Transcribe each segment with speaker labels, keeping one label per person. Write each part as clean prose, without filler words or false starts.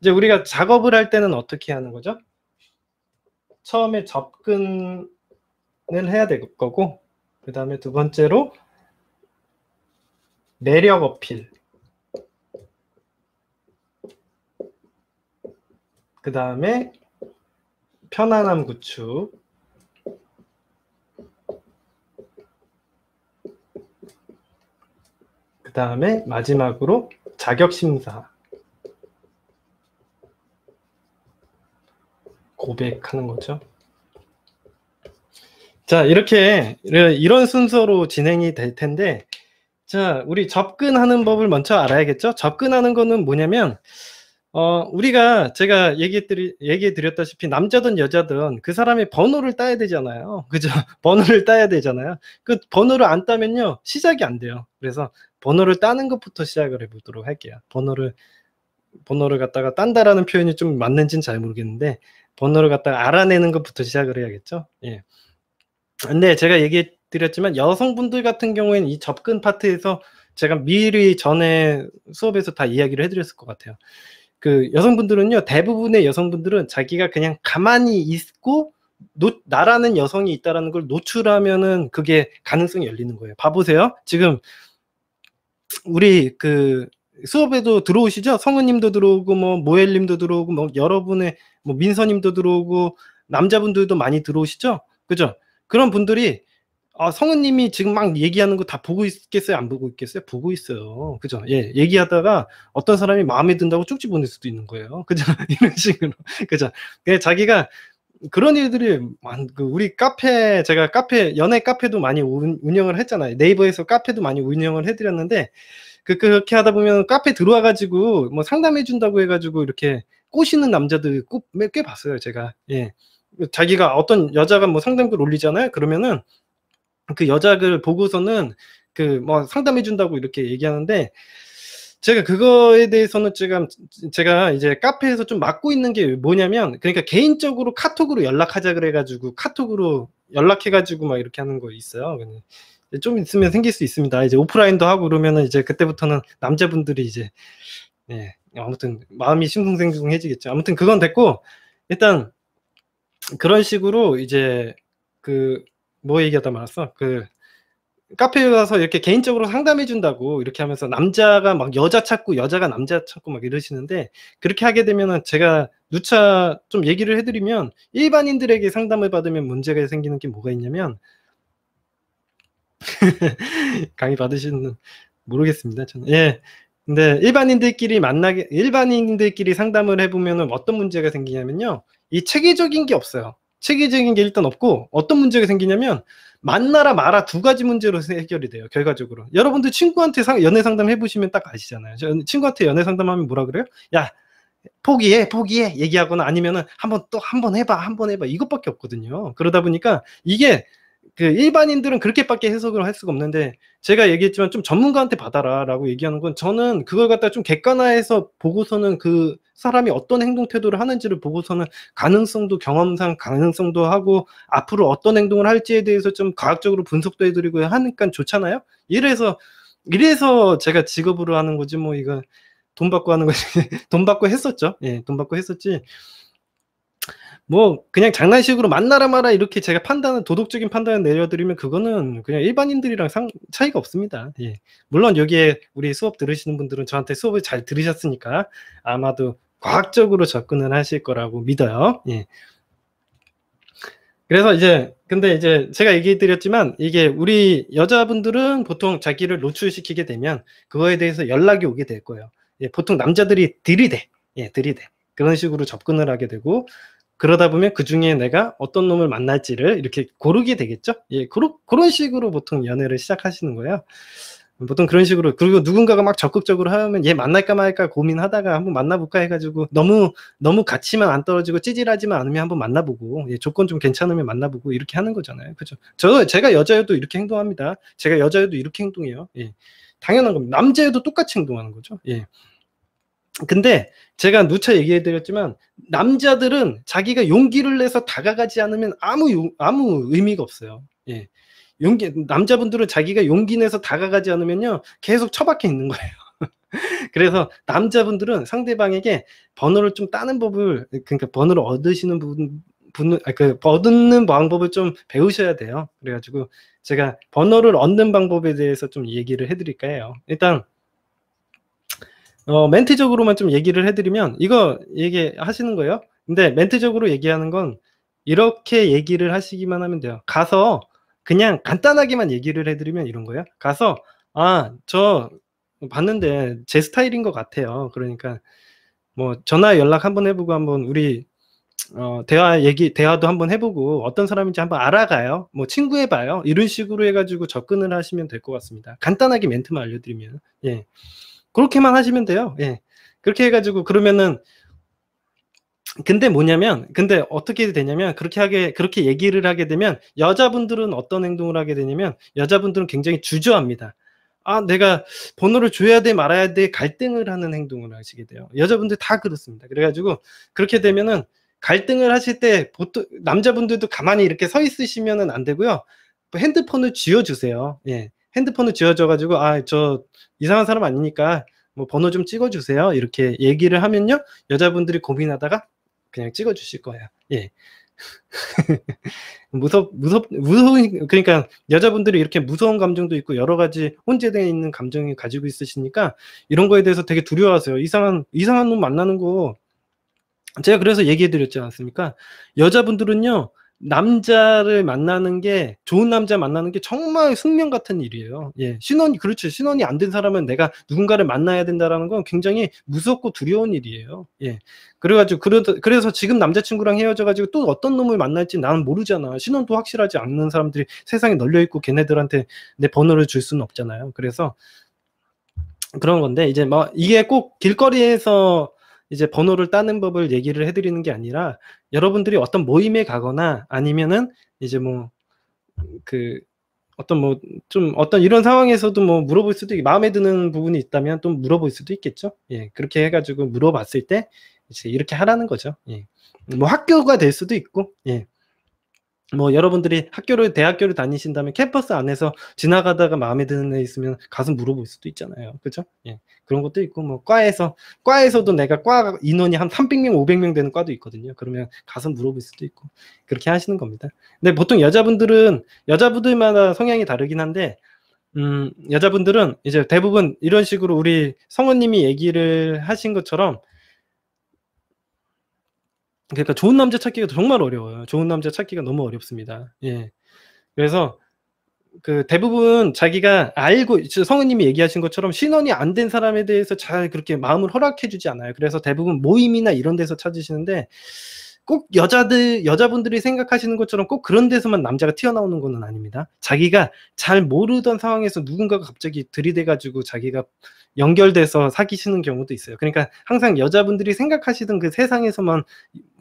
Speaker 1: 이제 우리가 작업을 할 때는 어떻게 하는 거죠? 처음에 접근을 해야 될 거고, 그 다음에 두 번째로 매력 어필, 그 다음에 편안함 구축, 그 다음에 마지막으로 자격 심사, 고백하는 거죠. 자, 이렇게 이런 순서로 진행이 될 텐데, 자, 우리 접근하는 법을 먼저 알아야겠죠? 접근하는 거는 뭐냐면, 우리가 제가 얘기해 드렸다시피 남자든 여자든 그 사람의 번호를 따야 되잖아요. 그죠? 번호를 따야 되잖아요. 그 번호를 안 따면요, 시작이 안 돼요. 그래서 번호를 따는 것부터 시작을 해보도록 할게요. 번호를 갖다가 딴다라는 표현이 좀 맞는지는 잘 모르겠는데, 번호를 갖다가 알아내는 것부터 시작을 해야겠죠? 예. 근데 제가 얘기해 드렸지만 여성분들 같은 경우에는 이 접근 파트에서 제가 미리 전에 수업에서 다 이야기를 해드렸을 것 같아요. 그 여성분들은요, 대부분의 여성분들은 자기가 그냥 가만히 있고 나라는 여성이 있다라는 걸 노출하면은 그게 가능성이 열리는 거예요. 봐보세요. 지금 우리 그 수업에도 들어오시죠? 성우님도 들어오고 뭐 모엘님도 들어오고 뭐 여러분의 뭐 민서님도 들어오고 남자분들도 많이 들어오시죠? 그죠? 그런 분들이 성우님이 지금 막 얘기하는 거 다 보고 있겠어요? 안 보고 있겠어요? 보고 있어요. 그죠? 예, 얘기하다가 어떤 사람이 마음에 든다고 쪽지 보낼 수도 있는 거예요. 그죠? 이런 식으로. 그죠? 자기가 그런 일들이 우리 카페, 제가 연애 카페도 많이 운영을 했잖아요. 네이버에서 카페도 많이 운영을 해드렸는데, 그렇게 하다 보면 카페 들어와가지고 뭐 상담해준다고 해가지고 이렇게 꼬시는 남자들 몇 개 봤어요, 제가. 예. 자기가 어떤 여자가 뭐 상담글 올리잖아요. 그러면은 그 여자글 보고서는 뭐 상담해준다고 이렇게 얘기하는데, 제가 그거에 대해서는 제가 이제 카페에서 좀 맡고 있는 게 뭐냐면, 그러니까 개인적으로 카톡으로 연락하자 그래가지고 카톡으로 연락해가지고 막 이렇게 하는 거 있어요. 좀 있으면 생길 수 있습니다. 이제 오프라인도 하고 그러면은 이제 그때부터는 남자분들이 이제, 예, 아무튼 마음이 싱숭생숭해지겠죠. 아무튼 그건 됐고, 일단 그런 식으로 이제 뭐 얘기하다 말았어? 카페에 가서 이렇게 개인적으로 상담해 준다고 이렇게 하면서 남자가 막 여자 찾고 여자가 남자 찾고 막 이러시는데, 그렇게 하게 되면은 제가 누차 좀 얘기를 해드리면, 일반인들에게 상담을 받으면 문제가 생기는 게 뭐가 있냐면 강의 받으시는 모르겠습니다. 저는. 예. 근데 일반인들끼리 상담을 해보면은 어떤 문제가 생기냐면요, 이 체계적인 게 없어요. 체계적인 게 일단 없고, 어떤 문제가 생기냐면 만나라 마라 두 가지 문제로 해결이 돼요. 결과적으로 여러분들 친구한테 연애 상담 해보시면 딱 아시잖아요. 친구한테 연애 상담하면 뭐라 그래요? 야, 포기해 얘기하거나, 아니면은 한번 해봐 이것밖에 없거든요. 그러다 보니까 이게 일반인들은 그렇게밖에 해석을 할 수가 없는데, 제가 얘기했지만 좀 전문가한테 받아라 라고 얘기하는 건, 저는 그걸 갖다 좀 객관화해서 보고서는 그 사람이 어떤 행동 태도를 하는지를 보고서는 가능성도, 경험상 가능성도 하고 앞으로 어떤 행동을 할지에 대해서 좀 과학적으로 분석도 해드리고 하니까 좋잖아요. 이래서 제가 직업으로 하는 거지, 뭐 이거 돈 받고 하는 거지. 돈 받고 했었죠. 예, 돈 받고 했었지. 뭐 그냥 장난식으로 만나라 마라 이렇게 제가 도덕적인 판단을 내려드리면 그거는 그냥 일반인들이랑 차이가 없습니다. 예. 물론 여기에 우리 수업 들으시는 분들은 저한테 수업을 잘 들으셨으니까 아마도 과학적으로 접근을 하실 거라고 믿어요. 예. 그래서 근데 제가 얘기해 드렸지만, 이게 우리 여자분들은 보통 자기를 노출시키게 되면 그거에 대해서 연락이 오게 될 거예요. 예, 보통 남자들이 들이대. 그런 식으로 접근을 하게 되고, 그러다 보면 그 중에 내가 어떤 놈을 만날지를 이렇게 고르게 되겠죠. 예, 그런 식으로 보통 연애를 시작하시는 거예요. 보통 그런 식으로. 그리고 누군가가 막 적극적으로 하면 얘 만날까 말까 고민하다가 한번 만나볼까 해가지고, 너무 가치만 안 떨어지고 찌질하지만 않으면 한번 만나보고, 예, 조건 좀 괜찮으면 만나보고 이렇게 하는 거잖아요. 그죠? 제가 여자여도 이렇게 행동합니다. 제가 여자여도 이렇게 행동해요. 예, 당연한 겁니다. 남자여도 똑같이 행동하는 거죠. 예. 근데 제가 누차 얘기해드렸지만, 남자들은 자기가 용기를 내서 다가가지 않으면 아무 의미가 없어요. 예. 남자분들은 자기가 용기 내서 다가가지 않으면요, 계속 처박혀 있는 거예요. 그래서 남자분들은 상대방에게 번호를 좀 따는 법을, 그러니까 번호를 얻으시는 얻는 방법을 좀 배우셔야 돼요. 그래가지고 제가 번호를 얻는 방법에 대해서 좀 얘기를 해드릴까 해요. 일단 멘트적으로만 좀 얘기를 해드리면 이거 얘기하시는 거예요. 근데 멘트적으로 얘기하는 건 이렇게 얘기를 하시기만 하면 돼요. 가서 그냥 간단하게만 얘기를 해드리면 이런 거예요. 가서 저 봤는데 제 스타일인 것 같아요. 그러니까 뭐 전화 연락 한번 해보고 한번 우리 대화도 한번 해보고 어떤 사람인지 한번 알아가요. 뭐 친구해봐요. 이런 식으로 해가지고 접근을 하시면 될 것 같습니다. 간단하게 멘트만 알려드리면. 예. 그렇게만 하시면 돼요. 예. 그렇게 해가지고 그러면은 근데 어떻게 되냐면 그렇게 얘기를 하게 되면 여자분들은 어떤 행동을 하게 되냐면 여자분들은 굉장히 주저합니다. 내가 번호를 줘야 돼 말아야 돼 갈등을 하는 행동을 하시게 돼요. 여자분들 다 그렇습니다. 그래가지고 그렇게 되면은 갈등을 하실 때 보통 남자분들도 가만히 이렇게 서 있으시면은 안 되고요. 핸드폰을 쥐어주세요. 예. 핸드폰을 쥐어줘가지고 저 이상한 사람 아니니까 뭐 번호 좀 찍어주세요. 이렇게 얘기를 하면요. 여자분들이 고민하다가 그냥 찍어주실 거예요. 예. 그러니까 여자분들이 이렇게 무서운 감정도 있고 여러 가지 혼재되어 있는 감정이 가지고 있으시니까 이런 거에 대해서 되게 두려워하세요. 이상한 놈 만나는 거 제가 그래서 얘기해 드렸지 않습니까? 여자분들은요. 남자를 만나는 게 좋은 남자 만나는 게 정말 숙명 같은 일이에요. 예. 그렇죠. 신혼이 안 된 사람은 내가 누군가를 만나야 된다라는 건 굉장히 무섭고 두려운 일이에요. 예. 그래가지고 그래서 지금 남자친구랑 헤어져가지고 또 어떤 놈을 만날지 나는 모르잖아. 신혼도 확실하지 않는 사람들이 세상에 널려 있고 걔네들한테 내 번호를 줄 수는 없잖아요. 그래서 그런 건데 이제 뭐 이게 꼭 길거리에서 이제 번호를 따는 법을 얘기를 해드리는 게 아니라 여러분들이 어떤 모임에 가거나 아니면은 이제 뭐 어떤 이런 상황에서도 뭐 물어볼 수도 마음에 드는 부분이 있다면 또 물어볼 수도 있겠죠. 예, 그렇게 해가지고 물어봤을 때 이제 이렇게 하라는 거죠. 예, 뭐 학교가 될 수도 있고, 예. 뭐 여러분들이 대학교를 다니신다면 캠퍼스 안에서 지나가다가 마음에 드는 애 있으면 가서 물어볼 수도 있잖아요. 그죠? 예. 그런 것도 있고, 뭐 과에서도 내가 과 인원이 한 300명, 500명 되는 과도 있거든요. 그러면 가서 물어볼 수도 있고, 그렇게 하시는 겁니다. 근데 보통 여자분들마다 성향이 다르긴 한데, 여자분들은 이제 대부분 이런 식으로 우리 성우님이 얘기를 하신 것처럼 그러니까 좋은 남자 찾기가 정말 어려워요. 좋은 남자 찾기가 너무 어렵습니다. 예. 그래서 대부분 자기가 성우님이 얘기하신 것처럼 신혼이 안 된 사람에 대해서 잘 그렇게 마음을 허락해 주지 않아요. 그래서 대부분 모임이나 이런 데서 찾으시는데 꼭 여자분들이 생각하시는 것처럼 꼭 그런 데서만 남자가 튀어나오는 건 아닙니다. 자기가 잘 모르던 상황에서 누군가가 갑자기 들이대가지고 자기가 연결돼서 사귀시는 경우도 있어요. 그러니까 항상 여자분들이 생각하시던 그 세상에서만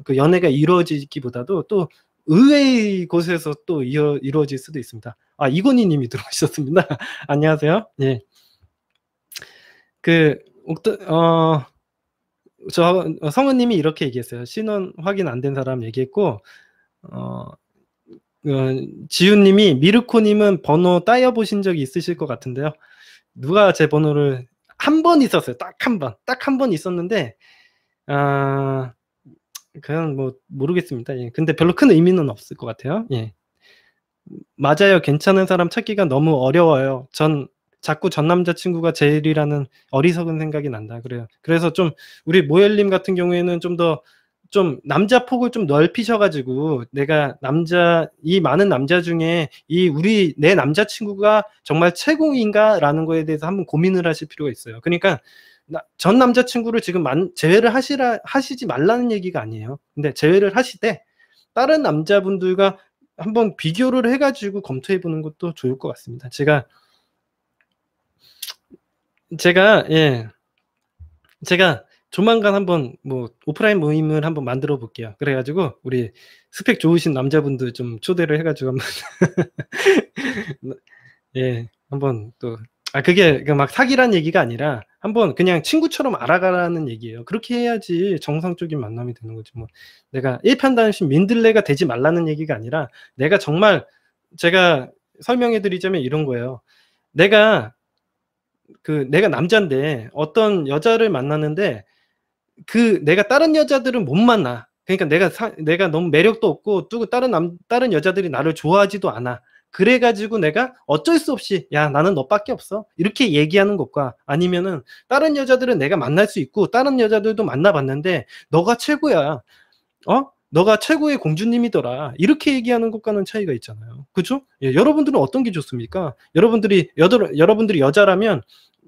Speaker 1: 그 연애가 이루어지기보다도 또 의외의 곳에서 또 이루어질 수도 있습니다. 이건희 님이 들어오셨습니다. 안녕하세요. 예. 성우님이 이렇게 얘기했어요. 신원 확인 안 된 사람 얘기했고, 지훈님이 미르코님은 번호 따여보신 적이 있으실 것 같은데요. 누가 제 번호를 한 번 있었어요. 딱 한 번 있었는데, 그냥 뭐 모르겠습니다. 예. 근데 별로 큰 의미는 없을 것 같아요. 예. 맞아요. 괜찮은 사람 찾기가 너무 어려워요. 자꾸 전 남자친구가 제일이라는 어리석은 생각이 난다. 그래요. 그래서 좀 우리 모엘님 같은 경우에는 좀 남자 폭을 좀 넓히셔가지고 내가 이 많은 남자 중에 내 남자친구가 정말 최고인가라는 거에 대해서 한번 고민을 하실 필요가 있어요. 그러니까 전 남자친구를 지금 제외를 하시지 말라는 얘기가 아니에요. 근데 제외를 하시되 다른 남자분들과 한번 비교를 해가지고 검토해보는 것도 좋을 것 같습니다. 제가 조만간 한번 뭐 오프라인 모임을 한번 만들어 볼게요. 그래가지고 우리 스펙 좋으신 남자분들 좀 초대를 해가지고 한번 예, 한번 또 그게 막 사귀란 얘기가 아니라 한번 그냥 친구처럼 알아가라는 얘기예요. 그렇게 해야지 정상적인 만남이 되는 거지. 뭐 내가 일편단심 민들레가 되지 말라는 얘기가 아니라 내가 정말 제가 설명해 드리자면 이런 거예요. 내가 내가 남잔데 어떤 여자를 만났는데 내가 다른 여자들은 못 만나. 그러니까 내가 너무 매력도 없고 또 다른 여자들이 나를 좋아하지도 않아. 그래 가지고 내가 어쩔 수 없이 "야 나는 너밖에 없어." 이렇게 얘기하는 것과 아니면은 다른 여자들은 내가 만날 수 있고 다른 여자들도 만나 봤는데 "너가 최고야. 너가 최고의 공주님이더라." 이렇게 얘기하는 것과는 차이가 있잖아요. 그죠? 예, 여러분들은 어떤 게 좋습니까? 여러분들이 여자라면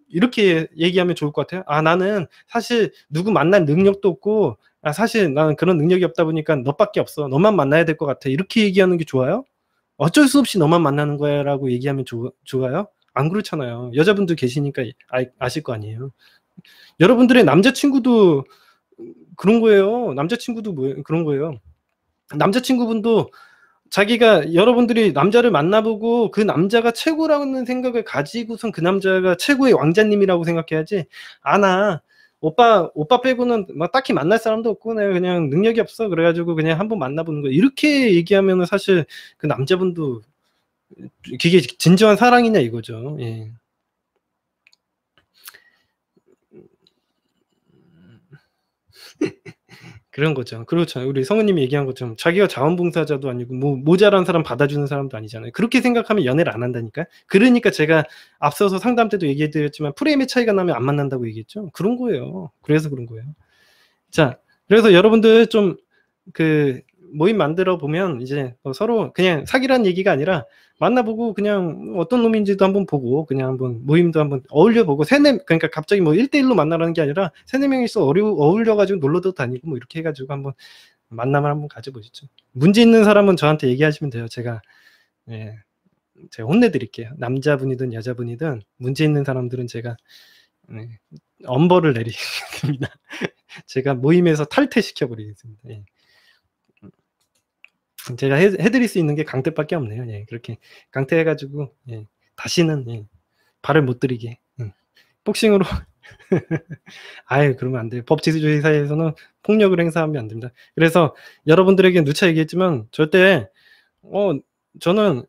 Speaker 1: 이렇게 얘기하면 좋을 것 같아요. "아 나는 사실 누구 만날 능력도 없고 사실 나는 그런 능력이 없다 보니까 너밖에 없어. 너만 만나야 될 것 같아." 이렇게 얘기하는 게 좋아요? "어쩔 수 없이 너만 만나는 거야."라고 얘기하면 좋아요? 안 그렇잖아요. 여자분들 계시니까 아실 거 아니에요. 여러분들의 남자친구도 그런 거예요. 남자친구도 그런 거예요. 남자친구분도 자기가 여러분들이 남자를 만나보고 그 남자가 최고라는 생각을 가지고선 그 남자가 최고의 왕자님이라고 생각해야지 나 오빠 빼고는 막 딱히 만날 사람도 없고 내가 그냥 능력이 없어. 그래 가지고 그냥 한번 만나보는 거야. 이렇게 얘기하면은 사실 그 남자분도 그게 진정한 사랑이냐 이거죠. 예. 그런 거죠. 그렇죠. 우리 성우님이 얘기한 것처럼 자기가 자원봉사자도 아니고 모자란 사람 받아주는 사람도 아니잖아요. 그렇게 생각하면 연애를 안 한다니까요. 그러니까 제가 앞서서 상담 때도 얘기해 드렸지만 프레임의 차이가 나면 안 만난다고 얘기했죠. 그런 거예요. 그래서 그런 거예요. 자, 그래서 여러분들 좀 모임 만들어 보면 이제 서로 그냥 사귀라는 얘기가 아니라 만나보고 그냥 어떤 놈인지도 한번 보고 그냥 한번 모임도 한번 어울려 보고 그러니까 갑자기 1대1로 만나라는 게 아니라 3-4 명이서 어울려 가지고 놀러도 다니고 이렇게 해 가지고 한번 만남을 한번 가져 보시죠. 문제 있는 사람은 저한테 얘기하시면 돼요. 예. 제가 혼내 드릴게요. 남자분이든 여자분이든 문제 있는 사람들은 제가 네, 엄벌을 내리겠습니다. 제가 모임에서 탈퇴시켜 버리겠습니다. 예. 제가 해 드릴 수 있는 게 강퇴밖에 없네요. 예. 그렇게 강퇴해 가지고 예. 다시는 발을 못 들이게 복싱으로 그러면 안 돼요. 법秩序사회에서는 폭력을 행사하면 안 됩니다. 그래서 여러분들에게 누차 얘기했지만 절대 저는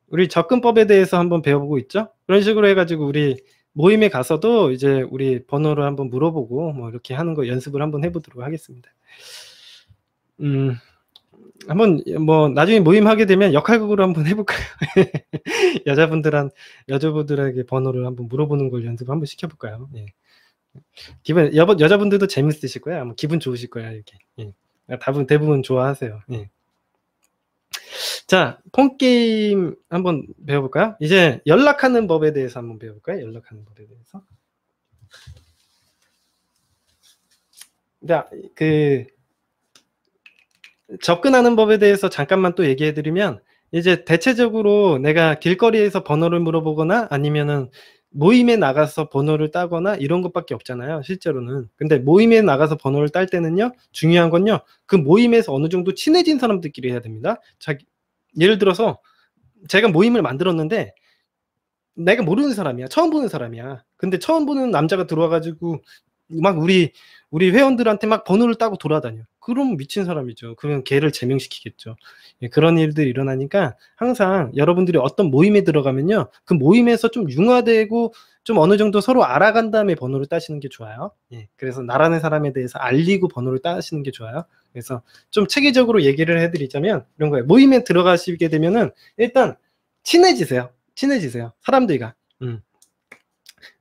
Speaker 1: 우리 접근법에 대해서 한번 배워보고 있죠. 그런 식으로 해 가지고 우리 모임에 가서도 이제 우리 번호를 한번 물어보고 이렇게 하는 거 연습을 한번 해 보도록 하겠습니다. 한번 나중에 모임하게 되면 역할극으로 한번 해 볼까요? 여자분들에게 번호를 한번 물어보는 걸 연습을 한번 시켜 볼까요? 예. 여자분들도 재밌으실 거예요. 아마 기분 좋으실 거예요, 이렇게. 예. 대부분 좋아하세요. 예. 자, 폰게임 한번 배워 볼까요? 이제 연락하는 법에 대해서 한번 배워 볼까요? 연락하는 법에 대해서. 접근하는 법에 대해서 잠깐만 또 얘기해 드리면 이제 대체적으로 내가 길거리에서 번호를 물어보거나 아니면은 모임에 나가서 번호를 따거나 이런 것밖에 없잖아요, 실제로는. 근데 모임에 나가서 번호를 딸 때는요, 중요한 건요, 그 모임에서 어느 정도 친해진 사람들끼리 해야 됩니다. 예를 들어서 제가 모임을 만들었는데 내가 모르는 사람이야. 처음 보는 사람이야. 근데 처음 보는 남자가 들어와 가지고 막 우리 회원들한테 막 번호를 따고 돌아다녀. 그럼 미친 사람이죠. 그러면 걔를 제명시키겠죠. 예, 그런 일들이 일어나니까 항상 여러분들이 어떤 모임에 들어가면요, 그 모임에서 좀 융화되고 좀 어느 정도 서로 알아간 다음에 번호를 따시는 게 좋아요. 예, 그래서 나라는 사람에 대해서 알리고 번호를 따시는 게 좋아요. 그래서 좀 체계적으로 얘기를 해 드리자면 이런 거예요. 모임에 들어가시게 되면은 일단 친해지세요. 사람들과.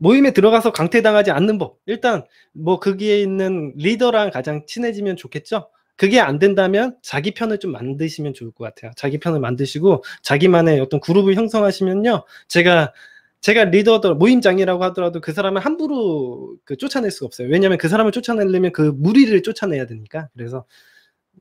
Speaker 1: 모임에 들어가서 강퇴당하지 않는 법. 일단 거기에 있는 리더랑 가장 친해지면 좋겠죠. 그게 안 된다면 자기 편을 좀 만드시면 좋을 것 같아요. 자기 편을 만드시고 자기만의 어떤 그룹을 형성하시면요, 제가 모임장이라고 하더라도 그 사람을 함부로 쫓아낼 수가 없어요. 왜냐하면 그 사람을 쫓아내려면 그 무리를 쫓아내야 되니까. 그래서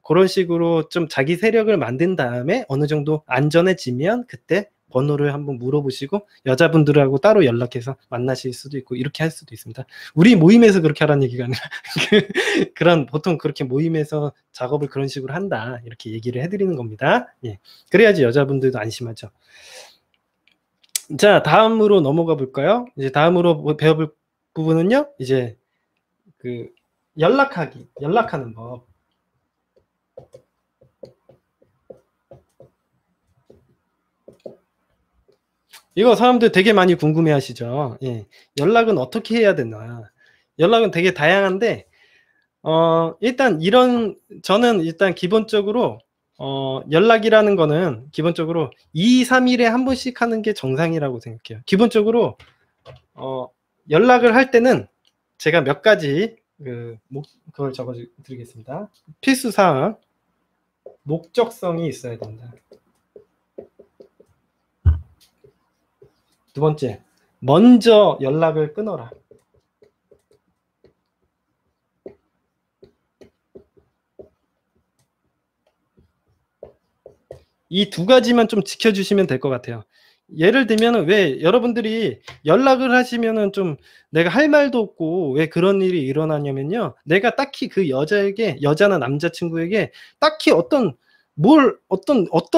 Speaker 1: 그런 식으로 좀 자기 세력을 만든 다음에 어느 정도 안전해지면 그때 번호를 한번 물어보시고 여자분들하고 따로 연락해서 만나실 수도 있고 이렇게 할 수도 있습니다. 우리 모임에서 그렇게 하라는 얘기가 아니라 보통 그렇게 모임에서 작업을 그런 식으로 한다, 이렇게 얘기를 해드리는 겁니다. 예. 그래야지 여자분들도 안심하죠. 자, 다음으로 넘어가 볼까요? 이제 다음으로 배워볼 부분은요, 이제 연락하는 법. 이거 사람들 되게 많이 궁금해 하시죠. 예. 연락은 어떻게 해야 되나. 연락은 되게 다양한데, 일단 저는 일단 기본적으로, 연락이라는 거는 기본적으로 2, 3일에 한 번씩 하는 게 정상이라고 생각해요. 기본적으로, 연락을 할 때는 제가 몇 가지, 그걸 적어 드리겠습니다. 필수사항, 목적성이 있어야 된다. 두 번째, 먼저 연락을 끊어라. 이 두 가지만 좀 지켜주시면 될 것 같아요. 예를 들면 왜 여러분들이 연락을 하시면은 좀 내가 할 말도 없고 왜 그런 일이 일어나냐면요. 내가 딱히 그 여자에게, 여자나 남자친구에게 딱히 어떤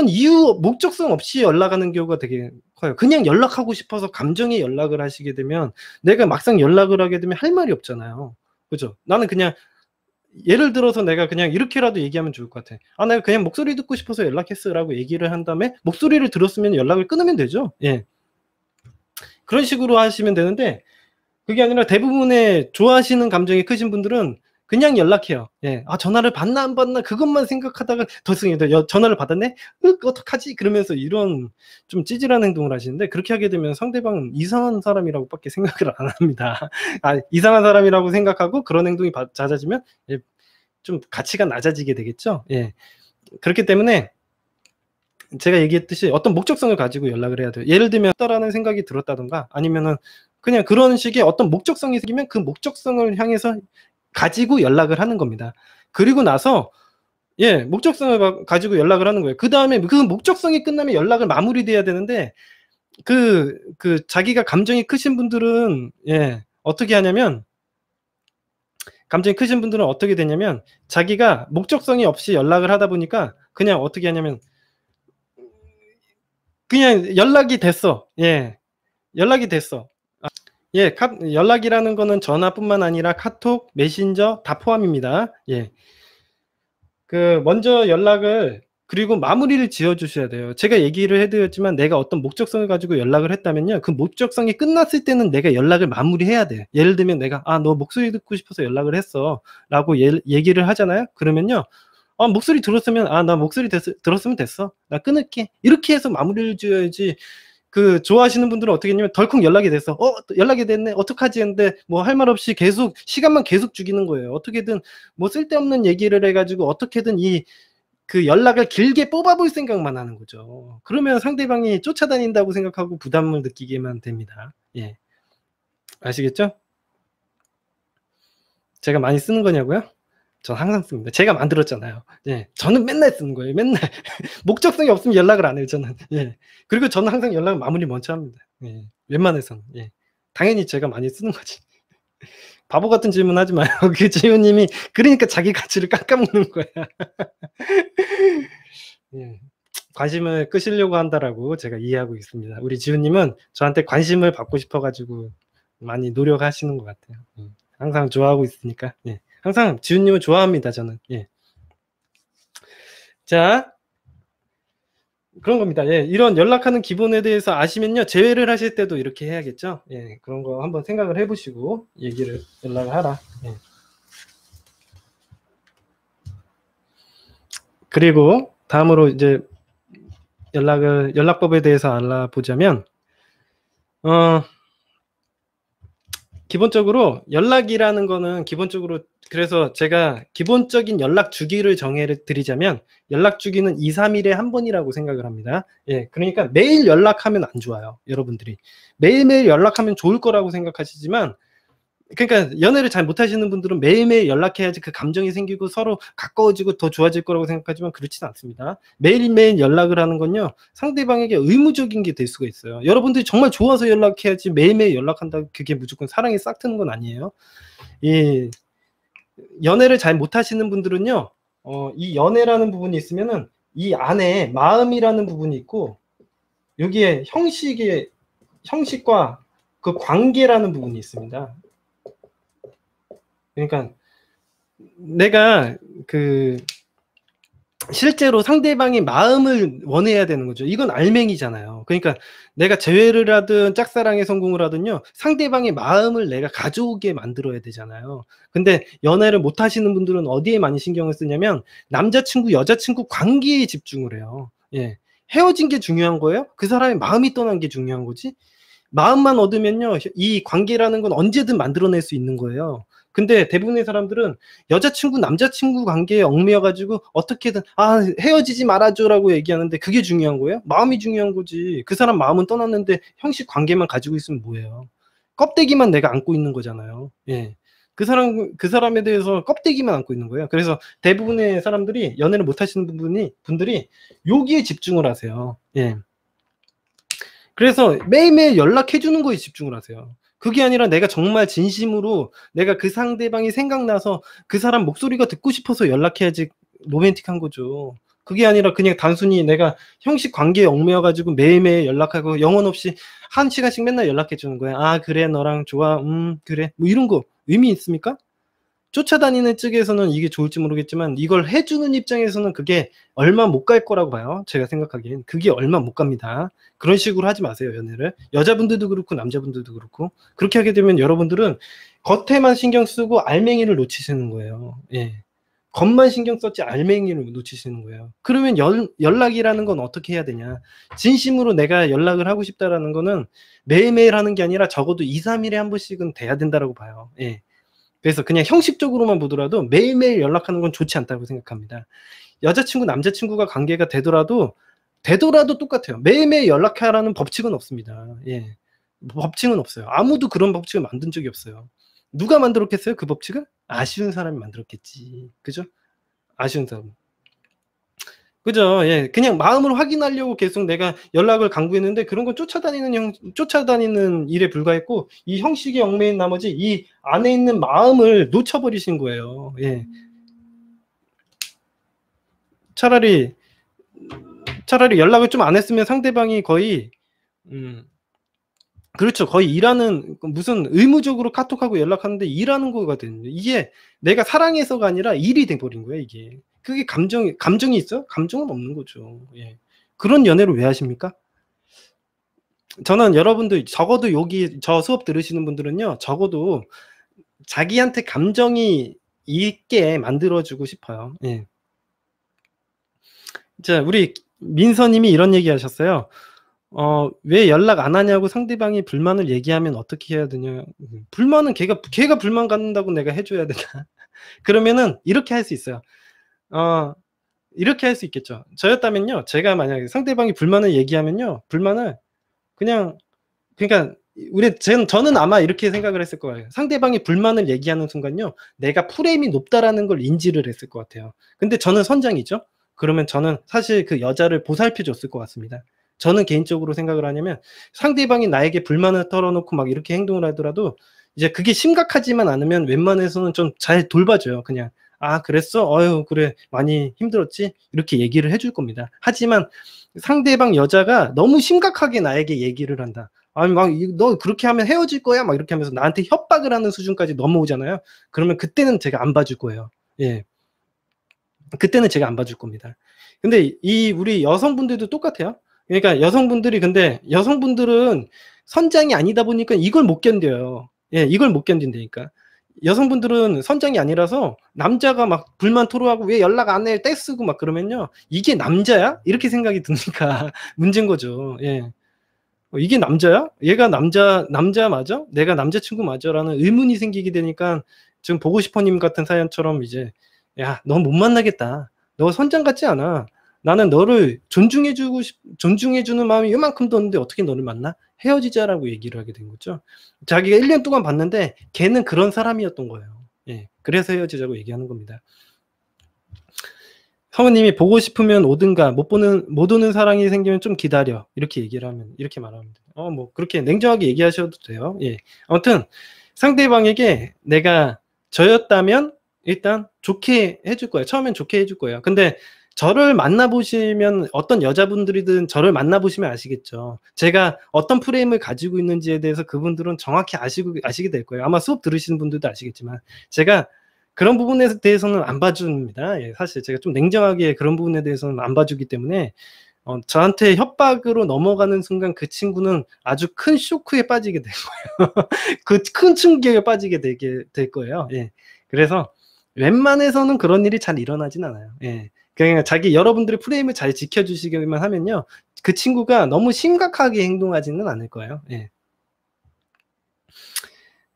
Speaker 1: 이유, 목적성 없이 연락하는 경우가 되게 커요. 그냥 연락하고 싶어서 감정에 연락을 하시게 되면 내가 막상 연락을 하게 되면 할 말이 없잖아요. 그죠? 나는 그냥 예를 들어서 내가 그냥 이렇게라도 얘기하면 좋을 것 같아. 내가 그냥 목소리 듣고 싶어서 연락했어라고 얘기를 한 다음에 목소리를 들었으면 연락을 끊으면 되죠. 예. 그런 식으로 하시면 되는데 그게 아니라 대부분의 좋아하시는 감정이 크신 분들은 그냥 연락해요. 예. 전화를 받나 안 받나 그것만 생각하다가 전화를 받았네? 어떡하지? 그러면서 이런 좀 찌질한 행동을 하시는데 그렇게 하게 되면 상대방은 이상한 사람이라고밖에 생각을 안 합니다. 이상한 사람이라고 생각하고 그런 행동이 잦아지면 좀 가치가 낮아지게 되겠죠. 예. 그렇기 때문에 제가 얘기했듯이 어떤 목적성을 가지고 연락을 해야 돼요. 예를 들면 라는 생각이 들었다던가 아니면은 그냥 그런 식의 어떤 목적성이 생기면 그 목적성을 향해서 가지고 연락을 하는 겁니다. 그리고 나서 목적성을 가지고 연락을 하는 거예요. 그다음에 그 목적성이 끝나면 연락을 마무리돼야 되는데 자기가 감정이 크신 분들은 어떻게 하냐면 감정이 크신 분들은 어떻게 되냐면 자기가 목적성이 없이 연락을 하다 보니까 그냥 어떻게 하냐면 그냥 연락이 됐어. 연락이 됐어. 연락이라는 거는 전화뿐만 아니라 카톡, 메신저 다 포함입니다. 먼저 연락을 그리고 마무리를 지어 주셔야 돼요. 제가 얘기를 해드렸지만 내가 어떤 목적성을 가지고 연락을 했다면요. 그 목적성이 끝났을 때는 내가 연락을 마무리해야 돼요. 예를 들면 내가 너 목소리 듣고 싶어서 연락을 했어 라고 얘기를 하잖아요. 그러면요. 목소리 들었으면 나 목소리 들었으면 됐어. 나 끊을게. 이렇게 해서 마무리를 지어야지. 좋아하시는 분들은 어떻게 했냐면 덜컥 연락이 됐어. 연락이 됐네. 어떡하지 했는데 뭐 할 말 없이 계속 시간만 계속 죽이는 거예요. 어떻게든 뭐 쓸데없는 얘기를 해가지고 어떻게든 연락을 길게 뽑아볼 생각만 하는 거죠. 그러면 상대방이 쫓아다닌다고 생각하고 부담을 느끼게만 됩니다. 아시겠죠? 제가 많이 쓰는 거냐고요? 전 항상 씁니다. 제가 만들었잖아요. 저는 맨날 쓰는 거예요. 맨날. 목적성이 없으면 연락을 안 해요, 저는. 그리고 저는 항상 연락을 마무리 먼저 합니다. 웬만해서는. 당연히 제가 많이 쓰는 거지. 바보 같은 질문 하지 마요. 지훈님이 그러니까 자기 가치를 깎아먹는 거야. 관심을 끄시려고 한다라고 제가 이해하고 있습니다. 우리 지훈님은 저한테 관심을 받고 싶어가지고 많이 노력하시는 것 같아요. 항상 좋아하고 있으니까. 항상 지훈님을 좋아합니다, 저는. 자, 그런 겁니다. 이런 연락하는 기본에 대해서 아시면요. 제외를 하실 때도 이렇게 해야겠죠. 그런 거 한번 생각을 해보시고 연락을 하라. 그리고 다음으로 이제 연락법에 대해서 알아보자면, 기본적으로 연락이라는 거는 기본적으로 그래서 제가 기본적인 연락 주기를 정해드리자면 연락 주기는 2, 3일에 한 번이라고 생각을 합니다. 그러니까 매일 연락하면 안 좋아요. 여러분들이 매일매일 연락하면 좋을 거라고 생각하시지만 그러니까 연애를 잘 못하시는 분들은 매일매일 연락해야지 그 감정이 생기고 서로 가까워지고 더 좋아질 거라고 생각하지만 그렇지는 않습니다. 매일매일 연락을 하는 건요. 상대방에게 의무적인 게 될 수가 있어요. 여러분들이 정말 좋아서 연락해야지 매일매일 연락한다 그게 무조건 사랑이 싹 트는 건 아니에요. 이 연애를 잘 못하시는 분들은요. 이 연애라는 부분이 있으면은 이 안에 마음이라는 부분이 있고 여기에 형식과 그 관계라는 부분이 있습니다. 그러니까 내가 실제로 상대방의 마음을 원해야 되는 거죠. 이건 알맹이잖아요. 그러니까 내가 재회를 하든 짝사랑에 성공을 하든요. 상대방의 마음을 내가 가져오게 만들어야 되잖아요. 근데 연애를 못 하시는 분들은 어디에 많이 신경을 쓰냐면 남자친구, 여자친구 관계에 집중을 해요. 예. 헤어진 게 중요한 거예요? 그 사람의 마음이 떠난 게 중요한 거지? 마음만 얻으면요. 이 관계라는 건 언제든 만들어낼 수 있는 거예요. 근데 대부분의 사람들은 여자친구, 남자친구 관계에 얽매여 가지고 어떻게든 "아 헤어지지 말아줘."라고 얘기하는데 그게 중요한 거예요? 마음이 중요한 거지. 그 사람 마음은 떠났는데 형식 관계만 가지고 있으면 뭐해요. 껍데기만 내가 안고 있는 거잖아요. 예. 그 사람에 대해서 껍데기만 안고 있는 거예요. 그래서 대부분의 사람들이 연애를 못 하시는 분들이 여기에 집중을 하세요. 예. 그래서 매일매일 연락해 주는 거에 집중을 하세요. 그게 아니라 내가 정말 진심으로 내가 그 상대방이 생각나서 그 사람 목소리가 듣고 싶어서 연락해야지 로맨틱한 거죠. 그게 아니라 그냥 단순히 내가 형식 관계에 얽매여 가지고 매일매일 연락하고 영혼 없이 1 시간씩 맨날 연락해 주는 거야. "아 그래 너랑 좋아. 그래." 뭐 이런 거 의미 있습니까? 쫓아다니는 쪽에서는 이게 좋을지 모르겠지만 이걸 해 주는 입장에서는 그게 얼마 못 갈 거라고 봐요. 제가 생각하기엔. 그게 얼마 못 갑니다. 그런 식으로 하지 마세요, 연애를. 여자분들도 그렇고 남자분들도 그렇고. 그렇게 하게 되면 여러분들은 겉에만 신경 쓰고 알맹이를 놓치시는 거예요. 예. 겉만 신경 썼지 알맹이를 놓치시는 거예요. 그러면 연락이라는 건 어떻게 해야 되냐. 진심으로 내가 연락을 하고 싶다라는 거는 매일매일 하는 게 아니라 적어도 2-3 일에 한 번씩은 돼야 된다라고 봐요. 예. 그래서 그냥 형식적으로만 보더라도 매일매일 연락하는 건 좋지 않다고 생각합니다. 여자친구, 남자친구가 관계가 되더라도 똑같아요. 매일매일 연락하라는 법칙은 없습니다. 예. 법칙은 없어요. 아무도 그런 법칙을 만든 적이 없어요. 누가 만들었겠어요? 그 법칙을? 아쉬운 사람이 만들었겠지. 그죠? 아쉬운 사람. 그죠. 예. 그냥 마음을 확인하려고 계속 내가 연락을 강구했는데 그런 건 쫓아다니는 일에 불과했고 이 형식에 얽매인 나머지 이 안에 있는 마음을 놓쳐 버리신 거예요. 예. 차라리 연락을 좀 안 했으면 상대방이 거의 그렇죠. 거의 일하는 무슨 의무적으로 카톡하고 연락하는데 일하는 거거든요. 이게 내가 사랑해서가 아니라 일이 돼 버린 거예요, 이게. 그게 감정이 있어요? 감정은 없는 거죠. 예. 그런 연애를 왜 하십니까? 저는 여러분들 적어도 여기 저 수업 들으시는 분들은요. 적어도 자기한테 감정이 있게 만들어 주고 싶어요. 예. 자, 우리 민서 님이 이런 얘기하셨어요. 왜 연락 안 하냐고 상대방이 불만을 얘기하면 어떻게 해야 되냐. 불만은 걔가 불만 갖는다고 내가 해 줘야 되나. 그러면은 이렇게 할 수 있어요. 이렇게 할 수 있겠죠. 저였다면요. 제가 만약에 상대방이 불만을 얘기하면요. 불만을 그냥 그러니까 저는 아마 이렇게 생각을 했을 거예요. 상대방이 불만을 얘기하는 순간요. 내가 프레임이 높다라는 걸 인지를 했을 것 같아요. 근데 저는 선장이죠. 그러면 저는 사실 그 여자를 보살펴 줬을 것 같습니다. 저는 개인적으로 생각을 하냐면 상대방이 나에게 불만을 털어놓고 막 이렇게 행동을 하더라도 이제 그게 심각하지만 않으면 웬만해서는 좀 잘 돌봐줘요. 그냥 "아 그랬어? 어유 그래 많이 힘들었지?" 이렇게 얘기를 해줄 겁니다. 하지만 상대방 여자가 너무 심각하게 나에게 얘기를 한다. 아니 막 "너 그렇게 하면 헤어질 거야." 막 이렇게 하면서 나한테 협박을 하는 수준까지 넘어오잖아요. 그러면 그때는 제가 안 봐줄 거예요. 예. 그때는 제가 안 봐줄 겁니다. 근데 이 우리 여성분들도 똑같아요. 그러니까 여성분들은 선장이 아니다 보니까 이걸 못 견뎌요. 예, 이걸 못 견딘다니까. 여성분들은 선장이 아니라서 남자가 막 불만 토로하고 "왜 연락 안 해?" 떼쓰고 막 그러면요. '이게 남자야?' 이렇게 생각이 드니까 문제인 거죠. 예. '이게 남자야? 얘가 남자 맞아? 내가 남자친구 맞아?'라는 의문이 생기게 되니까 지금 보고 싶어 님 같은 사연처럼 이제 "야 너 못 만나겠다. 너 선장 같지 않아. 나는 너를 존중해 주는 마음이 요만큼도 없는데 어떻게 너를 만나? 헤어지자."라고 얘기를 하게 된 거죠. 자기가 1년 동안 봤는데 걔는 그런 사람이었던 거예요. 예. 그래서 헤어지자고 얘기하는 겁니다. 성우님이 "보고 싶으면 오든가 못 오는 사랑이 생기면 좀 기다려." 이렇게 이렇게 말하면 돼요. 뭐 그렇게 냉정하게 얘기하셔도 돼요. 예. 아무튼 상대방에게 내가 저였다면 일단 좋게 해줄 거예요. 처음엔 좋게 해줄 거예요. 근데 저를 만나 보시면 어떤 여자분들이든 저를 만나 보시면 아시겠죠. 제가 어떤 프레임을 가지고 있는지에 대해서 그분들은 정확히 아시게 될 거예요. 아마 수업 들으시는 분들도 아시겠지만 제가 그런 부분에 대해서는 안 봐줍니다. 예, 사실 제가 좀 냉정하게 그런 부분에 대해서는 안 봐주기 때문에 저한테 협박으로 넘어가는 순간 그 친구는 아주 큰 쇼크에 빠지게 될 거예요. 그 큰 충격에 빠지게 될 거예요. 예. 그래서 웬만해서는 그런 일이 잘 일어나진 않아요. 예. 그냥 여러분들의 프레임을 잘 지켜주시기만 하면요. 그 친구가 너무 심각하게 행동하지는 않을 거예요. 예.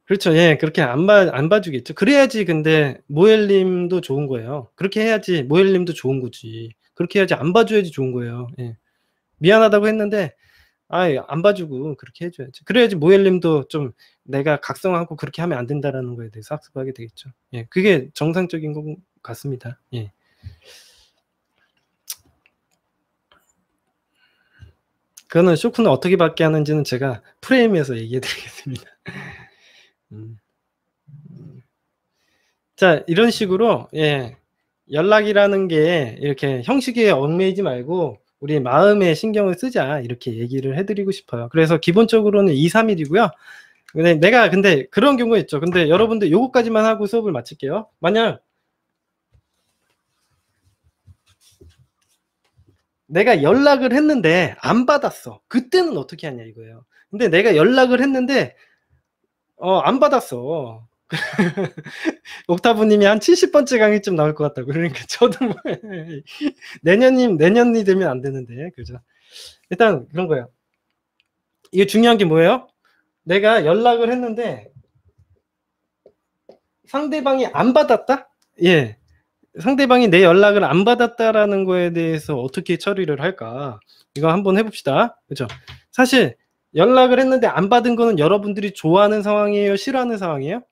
Speaker 1: 그렇죠. 예. 그렇게 안 봐주겠죠. 그래야지 근데 모엘님도 좋은 거예요. 그렇게 해야지 모엘님도 좋은 거지. 그렇게 해야지 안 봐줘야지 좋은 거예요. 예. 미안하다고 했는데 안 봐주고 그렇게 해줘야지. 그래야지 모엘님도 좀 내가 각성하고 그렇게 하면 안 된다라는 거에 대해서 학습하게 되겠죠. 예. 그게 정상적인 것 같습니다. 예. 그거는 쇼크는 어떻게 받게 하는지는 제가 프레임에서 얘기해 드리겠습니다. 자, 이런 식으로 예. 연락이라는 게 이렇게 형식에 얽매이지 말고 우리 마음에 신경을 쓰자 이렇게 얘기를 해 드리고 싶어요. 그래서 기본적으로는 2-3 일이고요. 근데 그런 경우가 있죠. 근데 여러분들 요거까지만 하고 수업을 마칠게요. 만약 내가 연락을 했는데 안 받았어. 그때는 어떻게 하냐 이거예요. 근데 내가 연락을 했는데 안 받았어. 옥타브 님이 한 70번째 강의쯤 나올 것 같다고. 그러니까 저도 뭐 내년이 되면 안 되는데. 그죠? 일단 그런 거예요. 이게 중요한 게 뭐예요? 내가 연락을 했는데 상대방이 안 받았다? 예. 상대방이 내 연락을 안 받았다라는 거에 대해서 어떻게 처리를 할까? 이거 한번 해봅시다. 그죠? 사실 연락을 했는데 안 받은 거는 여러분들이 좋아하는 상황이에요? 싫어하는 상황이에요?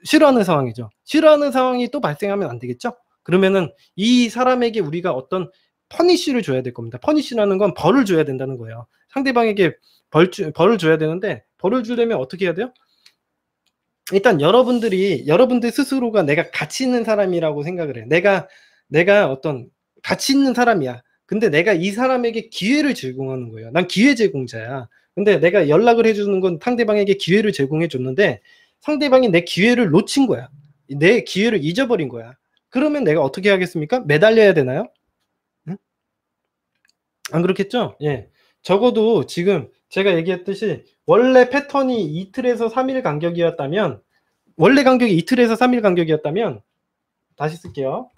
Speaker 1: 싫어하는 상황이죠. 싫어하는 상황이 또 발생하면 안 되겠죠? 그러면은 이 사람에게 우리가 어떤 퍼니쉬를 줘야 될 겁니다. 퍼니쉬라는 건 벌을 줘야 된다는 거예요. 상대방에게 벌을 줘야 되는데 벌을 주려면 어떻게 해야 돼요? 일단 여러분들 스스로가 내가 가치 있는 사람이라고 생각을 해요. 내가 어떤 가치 있는 사람이야. 근데 내가 이 사람에게 기회를 제공하는 거예요. 난 기회 제공자야. 근데 내가 연락을 해주는 건 상대방에게 기회를 제공해 줬는데 상대방이 내 기회를 놓친 거야. 내 기회를 잊어버린 거야. 그러면 내가 어떻게 하겠습니까? 매달려야 되나요? 응? 안 그렇겠죠? 예. 적어도 지금 제가 얘기했듯이 원래 패턴이 이틀에서 3일 간격이었다면 원래 간격이 이틀에서 3일 간격이었다면 다시 쓸게요.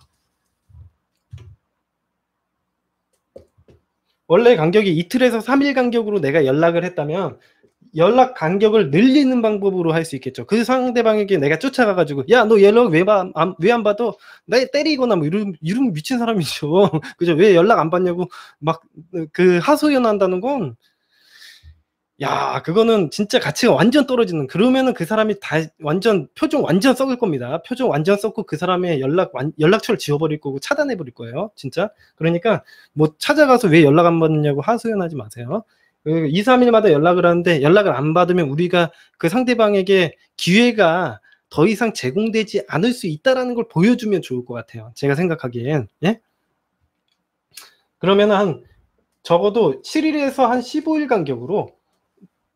Speaker 1: 원래 간격이 이틀에서 3일 간격으로 내가 연락을 했다면 연락 간격을 늘리는 방법으로 할 수 있겠죠. 그 상대방에게 내가 쫓아가가지고 야 너 연락 왜 안 받아? 나 때리거나 뭐 이런 미친 사람이죠. 그죠? 왜 연락 안 받냐고 막 그 하소연한다는 건 야 그거는 진짜 가치가 완전 떨어지는 그러면은 그 사람이 다 완전 표정 완전 썩을 겁니다. 표정 완전 썩고 그 사람의 연락처를 지워버릴 거고 차단해 버릴 거예요. 진짜. 그러니까 뭐 찾아가서 왜 연락 안 받느냐고 하소연하지 마세요. 2-3 일마다 연락을 하는데 연락을 안 받으면 우리가 그 상대방에게 기회가 더 이상 제공되지 않을 수 있다라는 걸 보여주면 좋을 것 같아요. 제가 생각하기엔. 예? 그러면 한 적어도 7일에서 한 15일 간격으로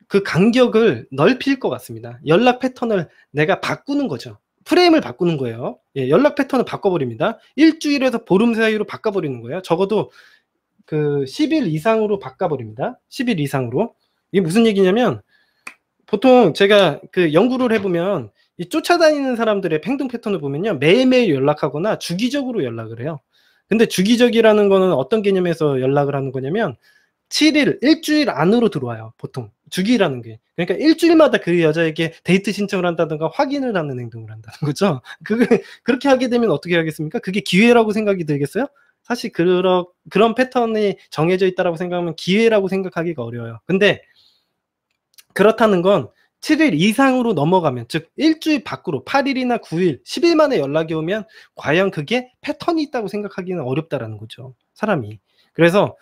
Speaker 1: 그 간격을 넓힐 것 같습니다. 연락 패턴을 내가 바꾸는 거죠. 프레임을 바꾸는 거예요. 예, 연락 패턴을 바꿔버립니다. 일주일에서 보름 사이로 바꿔버리는 거예요. 적어도 그 10일 이상으로 바꿔버립니다. 10일 이상으로. 이게 무슨 얘기냐면 보통 제가 그 연구를 해보면 이 쫓아다니는 사람들의 행동 패턴을 보면요. 매일매일 연락하거나 주기적으로 연락을 해요. 근데 주기적이라는 거는 어떤 개념에서 연락을 하는 거냐면 7일, 일주일 안으로 들어와요. 보통 주기라는 게. 그러니까 일주일마다 그 여자에게 데이트 신청을 한다든가 확인을 하는 행동을 한다는 거죠. 그렇게 하게 되면 어떻게 하겠습니까? 그게 기회라고 생각이 들겠어요? 사실 그런 패턴이 정해져 있다라고 생각하면 기회라고 생각하기가 어려워요. 근데 그렇다는 건 7일 이상으로 넘어가면 즉 일주일 밖으로 8일이나 9일, 10일 만에 연락이 오면 과연 그게 패턴이 있다고 생각하기는 어렵다라는 거죠. 사람이. 그래서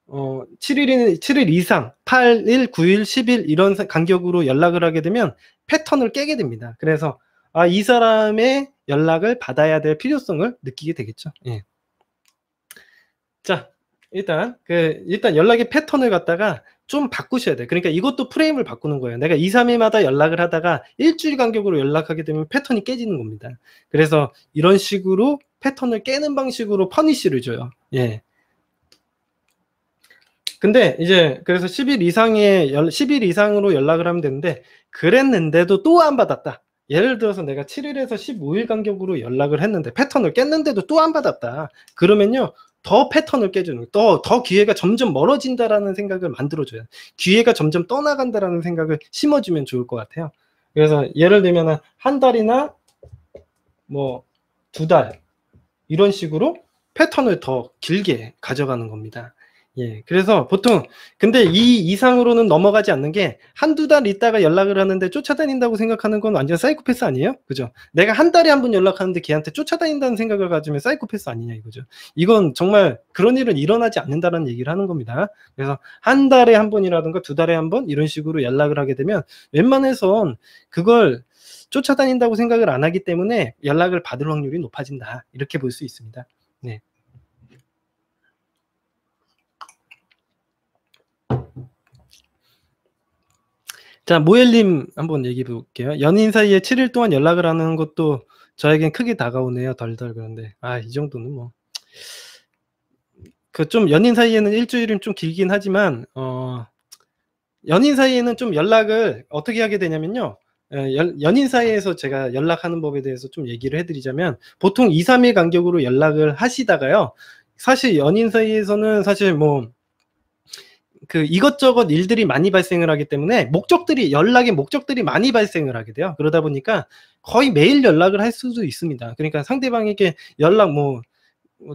Speaker 1: 7일 이상 8일, 9일, 10일 이런 간격으로 연락을 하게 되면 패턴을 깨게 됩니다. 그래서 이 사람의 연락을 받아야 될 필요성을 느끼게 되겠죠. 예. 자, 일단 연락의 패턴을 갖다가 좀 바꾸셔야 돼요. 그러니까 이것도 프레임을 바꾸는 거예요. 내가 2, 3일마다 연락을 하다가 일주일 간격으로 연락하게 되면 패턴이 깨지는 겁니다. 그래서 이런 식으로 패턴을 깨는 방식으로 퍼니쉬를 줘요. 예. 근데 이제 그래서 10일 이상으로 연락을 하면 되는데, 그랬는데도 또 안 받았다. 예를 들어서 내가 7일에서 15일 간격으로 연락을 했는데 패턴을 깼는데도 또 안 받았다. 그러면요, 더 패턴을 깨주는, 더 기회가 점점 멀어진다라는 생각을 만들어줘요. 기회가 점점 떠나간다라는 생각을 심어주면 좋을 것 같아요. 그래서 예를 들면 한 달이나 뭐 2달 이런 식으로 패턴을 더 길게 가져가는 겁니다. 예, 그래서 보통 근데 이 이상으로는 넘어가지 않는 게, 한두 달 있다가 연락을 하는데 쫓아다닌다고 생각하는 건 완전 사이코패스 아니에요? 그죠? 내가 한 달에 한 번 연락하는데 걔한테 쫓아다닌다는 생각을 가지면 사이코패스 아니냐 이거죠. 이건 정말 그런 일은 일어나지 않는다는 얘기를 하는 겁니다. 그래서 한 달에 한 번이라든가 2달에 한 번 이런 식으로 연락을 하게 되면 웬만해선 그걸 쫓아다닌다고 생각을 안 하기 때문에 연락을 받을 확률이 높아진다, 이렇게 볼 수 있습니다. 네. 자, 모엘님 한번 얘기해 볼게요. 연인 사이에 7일 동안 연락을 하는 것도 저에겐 크게 다가오네요. 덜덜. 그런데 이 정도는 뭐 그 좀 연인 사이에는 일주일은 좀 길긴 하지만 연인 사이에는 좀 연락을 어떻게 하게 되냐면요. 연인 사이에서 제가 연락하는 법에 대해서 좀 얘기를 해드리자면, 보통 2, 3일 간격으로 연락을 하시다가요, 사실 연인 사이에서는 사실 뭐 그 이것저것 일들이 많이 발생을 하기 때문에 연락의 목적들이 많이 발생을 하게 돼요. 그러다 보니까 거의 매일 연락을 할 수도 있습니다. 그러니까 상대방에게 뭐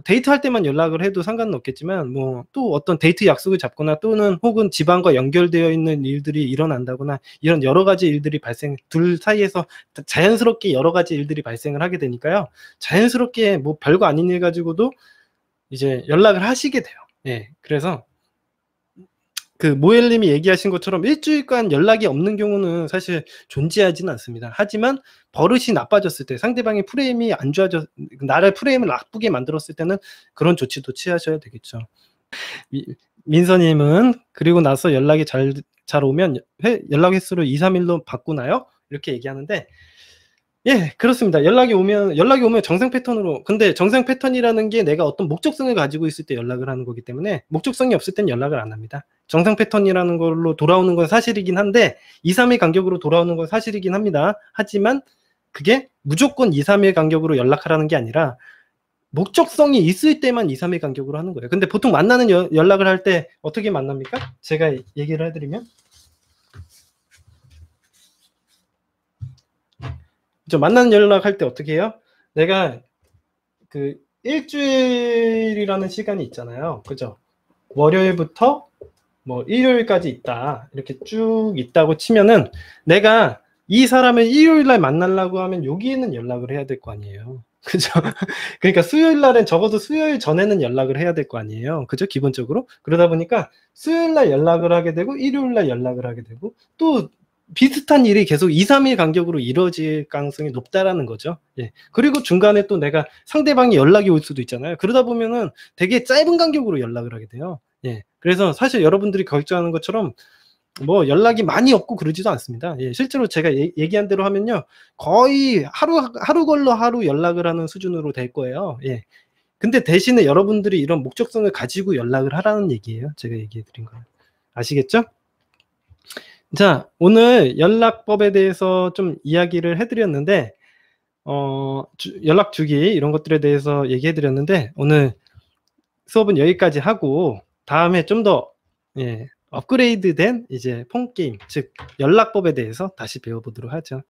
Speaker 1: 데이트할 때만 연락을 해도 상관은 없겠지만, 뭐 또 어떤 데이트 약속을 잡거나 또는 혹은 집안과 연결되어 있는 일들이 일어난다거나, 이런 여러 가지 일들이 둘 사이에서 자연스럽게 여러 가지 일들이 발생을 하게 되니까요, 자연스럽게 뭐 별거 아닌 일 가지고도 이제 연락을 하시게 돼요. 예. 그래서 그 모엘님이 얘기하신 것처럼 일주일간 연락이 없는 경우는 사실 존재하지는 않습니다. 하지만 버릇이 나빠졌을 때, 상대방의 프레임이 안 좋아져, 나를 프레임을 나쁘게 만들었을 때는 그런 조치도 취하셔야 되겠죠. 민서님은 그리고 나서 연락이 잘 오면 연락 횟수를 2, 3일로 바꾸나요? 이렇게 얘기하는데, 예, 그렇습니다. 연락이 오면 정상 패턴으로. 근데 정상 패턴이라는 게 내가 어떤 목적성을 가지고 있을 때 연락을 하는 거기 때문에, 목적성이 없을 땐 연락을 안 합니다. 정상 패턴이라는 걸로 돌아오는 건 사실이긴 한데, 2, 3일 간격으로 돌아오는 건 사실이긴 합니다. 하지만 그게 무조건 2, 3일 간격으로 연락하라는 게 아니라 목적성이 있을 때만 2, 3일 간격으로 하는 거예요. 근데 보통 만나는 연락을 할 때 어떻게 만납니까? 제가 얘기를 해드리면, 만나는 연락할 때 어떻게 해요? 내가 그 일주일이라는 시간이 있잖아요. 그죠? 월요일부터 뭐 일요일까지 있다, 이렇게 쭉 있다고 치면은, 내가 이 사람을 일요일날 만나려고 하면 여기에는 연락을 해야 될 거 아니에요. 그죠? 그러니까 수요일날엔 적어도 수요일 전에는 연락을 해야 될 거 아니에요. 그죠? 기본적으로. 그러다 보니까 수요일날 연락을 하게 되고 일요일날 연락을 하게 되고, 또 비슷한 일이 계속 2, 3일 간격으로 이루어질 가능성이 높다라는 거죠. 예. 그리고 중간에 또 내가 상대방이 연락이 올 수도 있잖아요. 그러다 보면은 되게 짧은 간격으로 연락을 하게 돼요. 예. 그래서 사실 여러분들이 걱정하는 것처럼 뭐 연락이 많이 없고 그러지도 않습니다. 예. 실제로 제가 얘기한 대로 하면요, 거의 하루 걸러 하루 연락을 하는 수준으로 될 거예요. 예. 근데 대신에 여러분들이 이런 목적성을 가지고 연락을 하라는 얘기예요. 제가 얘기해 드린 거. 아시겠죠? 자, 오늘 연락법에 대해서 좀 이야기를 해드렸는데, 연락 주기 이런 것들에 대해서 얘기해 드렸는데, 오늘 수업은 여기까지 하고, 다음에 좀 더 업그레이드된 이제 폰 게임, 즉 연락법에 대해서 다시 배워보도록 하죠.